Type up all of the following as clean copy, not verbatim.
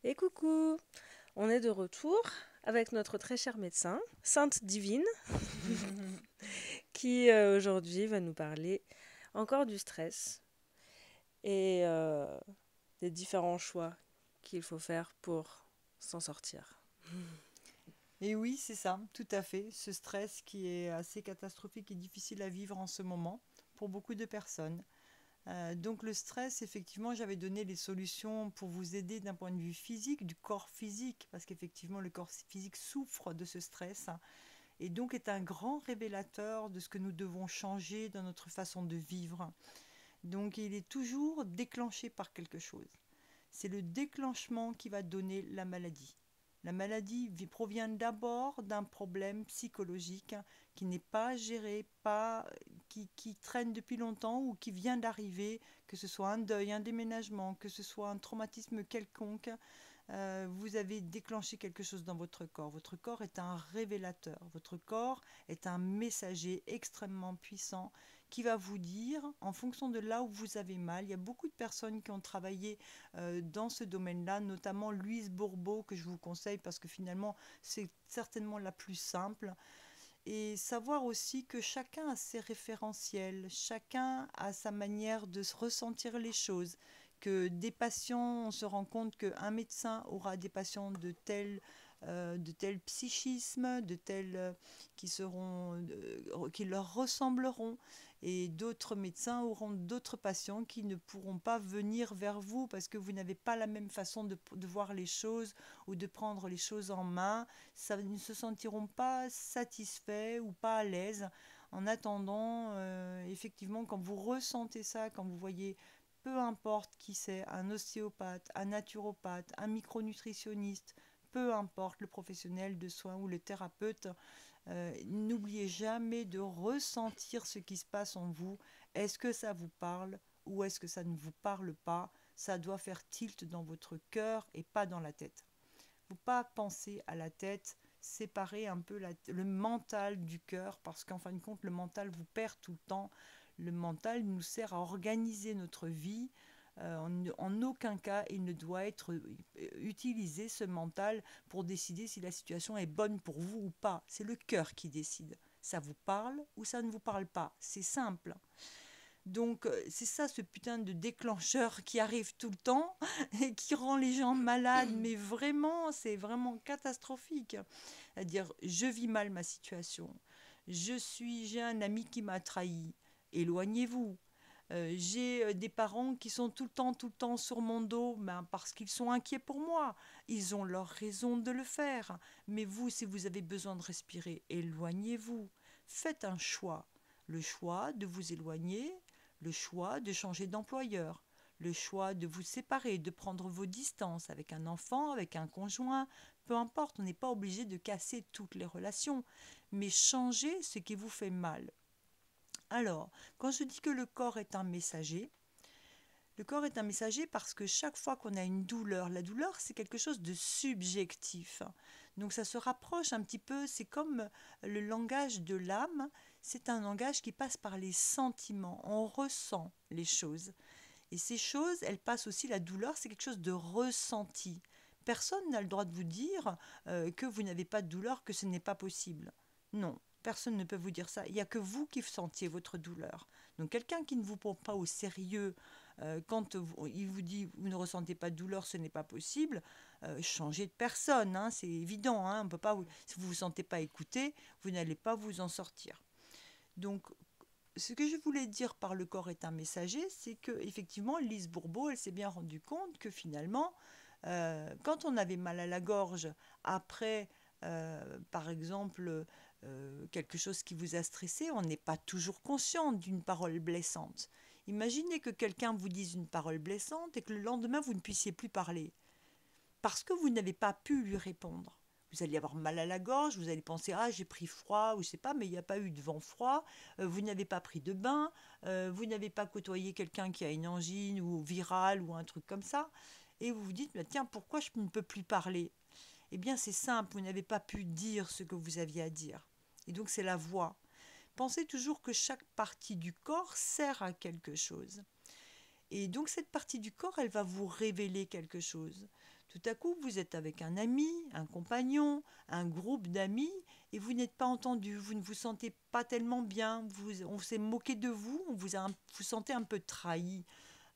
Et coucou, on est de retour avec notre très cher médecin, Sainte Divine, qui aujourd'hui va nous parler encore du stress et des différents choix qu'il faut faire pour s'en sortir. Et oui, c'est ça, tout à fait. Ce stress qui est assez catastrophique et difficile à vivre en ce moment pour beaucoup de personnes. Donc le stress, effectivement, j'avais donné les solutions pour vous aider d'un point de vue physique, du corps physique, parce qu'effectivement le corps physique souffre de ce stress et donc est un grand révélateur de ce que nous devons changer dans notre façon de vivre. Donc il est toujours déclenché par quelque chose. C'est le déclenchement qui va donner la maladie. La maladie provient d'abord d'un problème psychologique qui n'est pas géré, qui traîne depuis longtemps ou qui vient d'arriver, que ce soit un deuil, un déménagement, que ce soit un traumatisme quelconque. Vous avez déclenché quelque chose dans votre corps. Votre corps est un révélateur. Votre corps est un messager extrêmement puissant qui va vous dire, en fonction de là où vous avez mal, il y a beaucoup de personnes qui ont travaillé dans ce domaine-là, notamment Louise Bourbeau, que je vous conseille parce que finalement, c'est certainement la plus simple. Et savoir aussi que chacun a ses référentiels, chacun a sa manière de ressentir les choses, que des patients, on se rend compte qu'un médecin aura des patients de tel psychisme, de tels qui leur ressembleront, et d'autres médecins auront d'autres patients qui ne pourront pas venir vers vous parce que vous n'avez pas la même façon de voir les choses ou de prendre les choses en main. Ça ne se sentiront pas satisfaits ou pas à l'aise. En attendant, effectivement, quand vous ressentez ça, quand vous voyez peu importe qui c'est, un ostéopathe, un naturopathe, un micronutritionniste, peu importe le professionnel de soins ou le thérapeute, n'oubliez jamais de ressentir ce qui se passe en vous. Est-ce que ça vous parle ou est-ce que ça ne vous parle pas? Ça doit faire tilt dans votre cœur et pas dans la tête. Il ne faut pas penser à la tête, séparer un peu le mental du cœur, parce qu'en fin de compte, le mental vous perd tout le temps. Le mental nous sert à organiser notre vie. En aucun cas, il ne doit être utilisé, ce mental, pour décider si la situation est bonne pour vous ou pas. C'est le cœur qui décide. Ça vous parle ou ça ne vous parle pas. C'est simple. Donc c'est ça, ce putain de déclencheur qui arrive tout le temps et qui rend les gens malades, mais vraiment, c'est vraiment catastrophique. C'est-à-dire, je vis mal ma situation, j'ai un ami qui m'a trahi, éloignez-vous. J'ai des parents qui sont tout le temps sur mon dos, ben, parce qu'ils sont inquiets pour moi. Ils ont leur raison de le faire. Mais vous, si vous avez besoin de respirer, éloignez-vous. Faites un choix. Le choix de vous éloigner, le choix de changer d'employeur, le choix de vous séparer, de prendre vos distances avec un enfant, avec un conjoint, peu importe, on n'est pas obligé de casser toutes les relations, mais changer ce qui vous fait mal. Alors, quand je dis que le corps est un messager parce que chaque fois qu'on a une douleur, la douleur c'est quelque chose de subjectif. Donc ça se rapproche un petit peu, c'est comme le langage de l'âme, c'est un langage qui passe par les sentiments, on ressent les choses. Et ces choses, elles passent aussi, la douleur, c'est quelque chose de ressenti. Personne n'a le droit de vous dire que vous n'avez pas de douleur, que ce n'est pas possible. Non, personne ne peut vous dire ça. Il n'y a que vous qui sentiez votre douleur. Donc quelqu'un qui ne vous prend pas au sérieux, quand il vous dit vous ne ressentez pas de douleur, ce n'est pas possible, changez de personne, hein, c'est évident. Hein, on peut pas si vous ne vous sentez pas écouté, vous n'allez pas vous en sortir. Donc ce que je voulais dire par le corps est un messager, c'est que effectivement Lise Bourbeau, elle s'est bien rendue compte que finalement, quand on avait mal à la gorge après, par exemple, quelque chose qui vous a stressé, on n'est pas toujours conscient d'une parole blessante. Imaginez que quelqu'un vous dise une parole blessante et que le lendemain vous ne puissiez plus parler parce que vous n'avez pas pu lui répondre. Vous allez avoir mal à la gorge, vous allez penser ah j'ai pris froid ou je sais pas, mais il n'y a pas eu de vent froid. Vous n'avez pas pris de bain, vous n'avez pas côtoyé quelqu'un qui a une angine ou virale ou un truc comme ça, et vous vous dites bah, tiens pourquoi je ne peux plus parler. Eh bien c'est simple, vous n'avez pas pu dire ce que vous aviez à dire, et donc c'est la voix. Pensez toujours que chaque partie du corps sert à quelque chose. Et donc cette partie du corps, elle va vous révéler quelque chose. Tout à coup, vous êtes avec un ami, un compagnon, un groupe d'amis, et vous n'êtes pas entendu, vous ne vous sentez pas tellement bien, on s'est moqué de vous, vous sentez un peu trahi.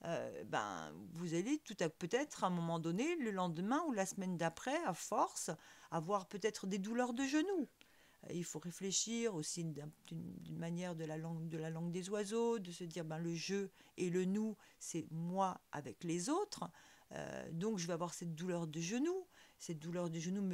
Vous allez peut-être à un moment donné, le lendemain ou la semaine d'après, à force, avoir peut-être des douleurs de genoux. Il faut réfléchir aussi d'une manière de la langue des oiseaux, de se dire le je et le nous, c'est moi avec les autres. Donc je vais avoir cette douleur de genou. Cette douleur de genou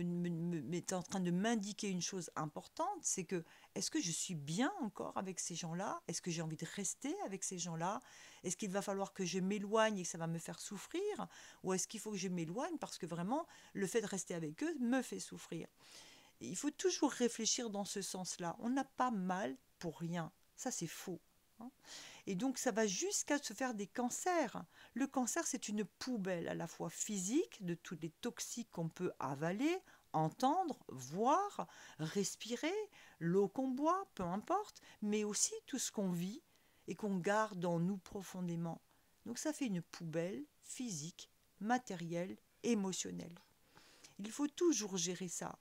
est en train de m'indiquer une chose importante, c'est que est-ce que je suis bien encore avec ces gens-là? Est-ce que j'ai envie de rester avec ces gens-là? Est-ce qu'il va falloir que je m'éloigne et que ça va me faire souffrir? Ou est-ce qu'il faut que je m'éloigne parce que vraiment le fait de rester avec eux me fait souffrir? Il faut toujours réfléchir dans ce sens-là. On n'a pas mal pour rien. Ça, c'est faux. Et donc, ça va jusqu'à se faire des cancers. Le cancer, c'est une poubelle à la fois physique de tous les toxiques qu'on peut avaler, entendre, voir, respirer, l'eau qu'on boit, peu importe, mais aussi tout ce qu'on vit et qu'on garde en nous profondément. Donc, ça fait une poubelle physique, matérielle, émotionnelle. Il faut toujours gérer ça.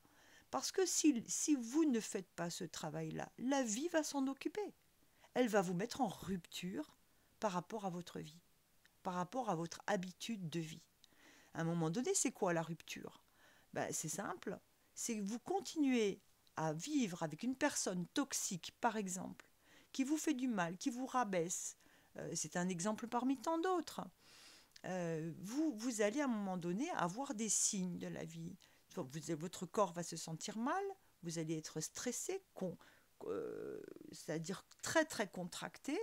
Parce que si vous ne faites pas ce travail-là, la vie va s'en occuper. Elle va vous mettre en rupture par rapport à votre vie, par rapport à votre habitude de vie. À un moment donné, c'est quoi la rupture? C'est simple, c'est que vous continuez à vivre avec une personne toxique, par exemple, qui vous fait du mal, qui vous rabaisse. C'est un exemple parmi tant d'autres. Vous allez à un moment donné avoir des signes de la vie. Votre corps va se sentir mal, vous allez être stressé, c'est-à-dire très très contracté.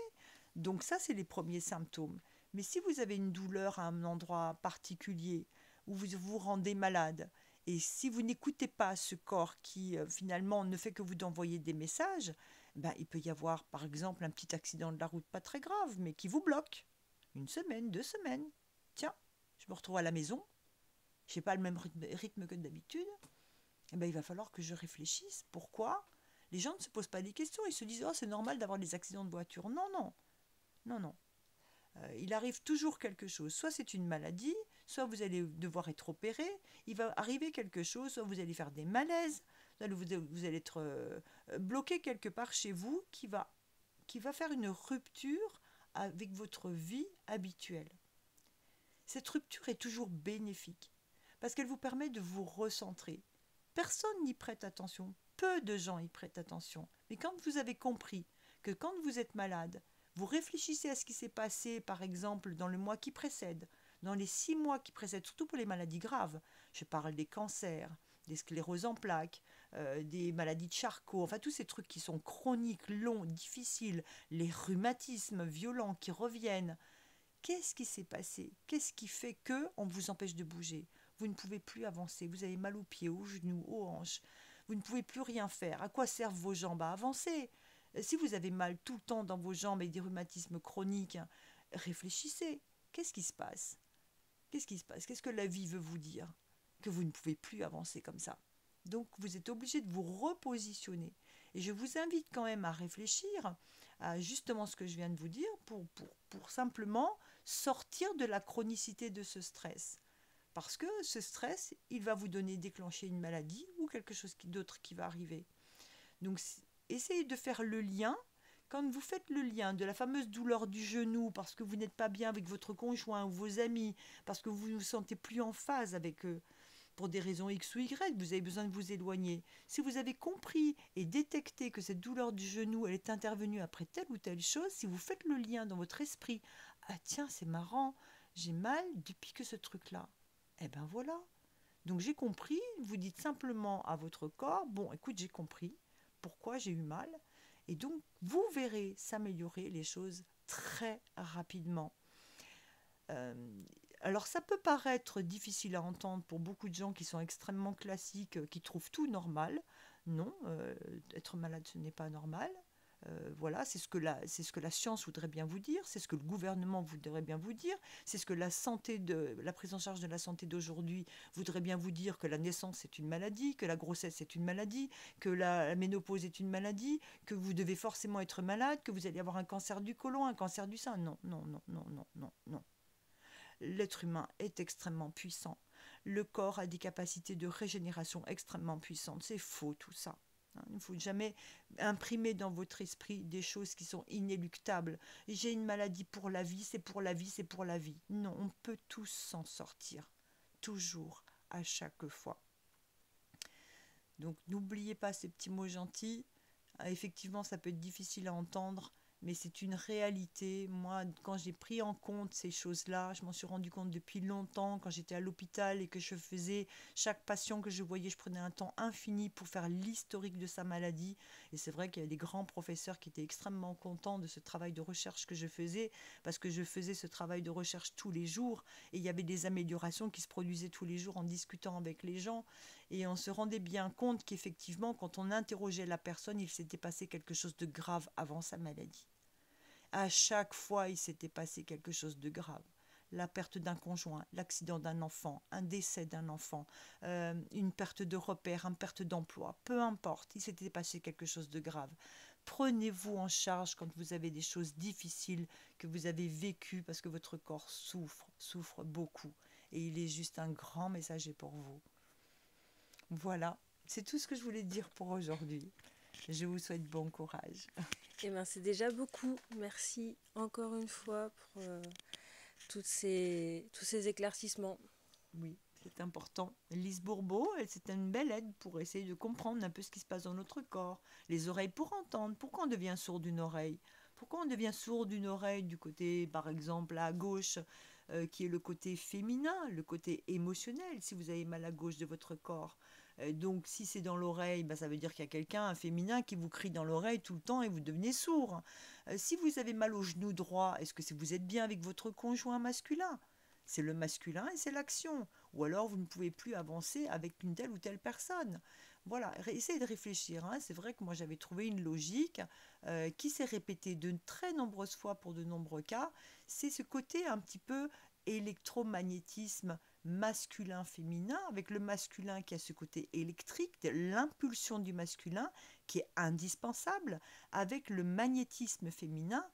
Donc ça, c'est les premiers symptômes. Mais si vous avez une douleur à un endroit particulier, où vous vous rendez malade, et si vous n'écoutez pas ce corps qui finalement ne fait que vous envoyer des messages, il peut y avoir par exemple un petit accident de la route pas très grave, mais qui vous bloque. Une semaine, 2 semaines. Tiens, je me retrouve à la maison, je n'ai pas le même rythme que d'habitude, il va falloir que je réfléchisse. Pourquoi? Les gens ne se posent pas des questions, ils se disent « Oh, c'est normal d'avoir des accidents de voiture ». Non, non, non, non. Il arrive toujours quelque chose. Soit c'est une maladie, soit vous allez devoir être opéré, il va arriver quelque chose, soit vous allez faire des malaises, vous allez être bloqué quelque part chez vous qui va faire une rupture avec votre vie habituelle. Cette rupture est toujours bénéfique parce qu'elle vous permet de vous recentrer. Personne n'y prête attention, peu de gens y prêtent attention. Mais quand vous avez compris que quand vous êtes malade, vous réfléchissez à ce qui s'est passé, par exemple, dans le mois qui précède, dans les 6 mois qui précèdent, surtout pour les maladies graves. Je parle des cancers, des scléroses en plaques, des maladies de Charcot, enfin tous ces trucs qui sont chroniques, longs, difficiles, les rhumatismes violents qui reviennent. Qu'est-ce qui s'est passé? Qu'est-ce qui fait que on vous empêche de bouger? Vous ne pouvez plus avancer, vous avez mal aux pieds, aux genoux, aux hanches. Vous ne pouvez plus rien faire. À quoi servent vos jambes à avancer? Si vous avez mal tout le temps dans vos jambes et des rhumatismes chroniques, réfléchissez. Qu'est-ce qui se passe? Qu'est-ce qui se passe? Qu'est-ce que la vie veut vous dire? Que vous ne pouvez plus avancer comme ça. Donc vous êtes obligé de vous repositionner. Et je vous invite quand même à réfléchir à justement ce que je viens de vous dire pour simplement sortir de la chronicité de ce stress. Parce que ce stress, il va vous déclencher une maladie ou quelque chose d'autre qui va arriver. Donc essayez de faire le lien. Quand vous faites le lien de la fameuse douleur du genou parce que vous n'êtes pas bien avec votre conjoint ou vos amis, parce que vous ne vous sentez plus en phase avec eux, pour des raisons X ou Y, vous avez besoin de vous éloigner. Si vous avez compris et détecté que cette douleur du genou, elle est intervenue après telle ou telle chose, si vous faites le lien dans votre esprit, ah tiens, c'est marrant, j'ai mal depuis que ce truc-là. Eh ben voilà. Donc j'ai compris, vous dites simplement à votre corps, bon écoute, j'ai compris pourquoi j'ai eu mal, et donc vous verrez s'améliorer les choses très rapidement. Alors ça peut paraître difficile à entendre pour beaucoup de gens qui sont extrêmement classiques, qui trouvent tout normal. Non, être malade ce n'est pas normal. Voilà, c'est ce que la science voudrait bien vous dire, c'est ce que le gouvernement voudrait bien vous dire, c'est ce que la prise en charge de la santé d'aujourd'hui voudrait bien vous dire, que la naissance est une maladie, que la grossesse est une maladie, que la ménopause est une maladie, que vous devez forcément être malade, que vous allez avoir un cancer du côlon, un cancer du sein. Non, non, non, non, non, non, non. L'être humain est extrêmement puissant. Le corps a des capacités de régénération extrêmement puissantes. C'est faux tout ça. Il ne faut jamais imprimer dans votre esprit des choses qui sont inéluctables. J'ai une maladie pour la vie, c'est pour la vie, c'est pour la vie. Non, on peut tous s'en sortir. Toujours, à chaque fois. Donc n'oubliez pas ces petits mots gentils. Effectivement, ça peut être difficile à entendre, mais c'est une réalité. Moi, quand j'ai pris en compte ces choses-là, je m'en suis rendu compte depuis longtemps, quand j'étais à l'hôpital et que je faisais chaque patient que je voyais, je prenais un temps infini pour faire l'historique de sa maladie. Et c'est vrai qu'il y a des grands professeurs qui étaient extrêmement contents de ce travail de recherche que je faisais, parce que je faisais ce travail de recherche tous les jours, et il y avait des améliorations qui se produisaient tous les jours en discutant avec les gens. Et on se rendait bien compte qu'effectivement, quand on interrogeait la personne, il s'était passé quelque chose de grave avant sa maladie. À chaque fois, il s'était passé quelque chose de grave. La perte d'un conjoint, l'accident d'un enfant, un décès d'un enfant, une perte de repère, une perte d'emploi, peu importe, il s'était passé quelque chose de grave. Prenez-vous en charge quand vous avez des choses difficiles que vous avez vécues parce que votre corps souffre beaucoup. Et il est juste un grand messager pour vous. Voilà, c'est tout ce que je voulais dire pour aujourd'hui. Je vous souhaite bon courage. Eh bien, c'est déjà beaucoup. Merci encore une fois pour tous ces éclaircissements. Oui, c'est important. Lise Bourbeau, c'est une belle aide pour essayer de comprendre un peu ce qui se passe dans notre corps. Les oreilles pour entendre. Pourquoi on devient sourd d'une oreille? Pourquoi on devient sourd d'une oreille du côté, par exemple, à gauche, qui est le côté féminin, le côté émotionnel, si vous avez mal à gauche de votre corps? Donc, si c'est dans l'oreille, ça veut dire qu'il y a quelqu'un, un féminin, qui vous crie dans l'oreille tout le temps et vous devenez sourd. Si vous avez mal au genou droit, est-ce que vous êtes bien avec votre conjoint masculin? C'est le masculin et c'est l'action. Ou alors vous ne pouvez plus avancer avec une telle ou telle personne. Voilà, essayez de réfléchir. C'est vrai que moi j'avais trouvé une logique qui s'est répétée de très nombreuses fois pour de nombreux cas. C'est ce côté un petit peu électromagnétisme masculin-féminin, avec le masculin qui a ce côté électrique, l'impulsion du masculin qui est indispensable, avec le magnétisme féminin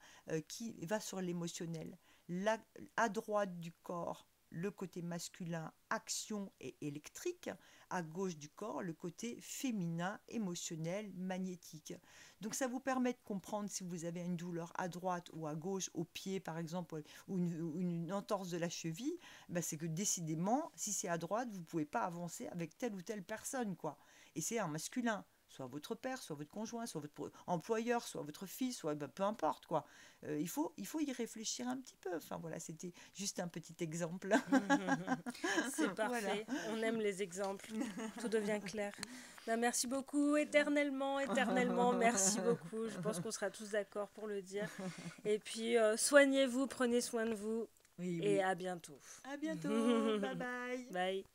qui va sur l'émotionnel. À droite du corps, le côté masculin, action et électrique, à gauche du corps, le côté féminin, émotionnel, magnétique. Donc ça vous permet de comprendre si vous avez une douleur à droite ou à gauche, au pied par exemple, ou une entorse de la cheville, c'est que décidément, si c'est à droite, vous ne pouvez pas avancer avec telle ou telle personne, quoi. Et c'est un masculin. Soit votre père, soit votre conjoint, soit votre employeur, soit votre fils, soit peu importe quoi. Il faut y réfléchir un petit peu. Enfin voilà, c'était juste un petit exemple. C'est parfait. Voilà. On aime les exemples. Tout devient clair. Merci beaucoup, éternellement, merci beaucoup. Je pense qu'on sera tous d'accord pour le dire. Et puis, soignez-vous, prenez soin de vous. Oui, et à bientôt. À bientôt. Bye bye. Bye.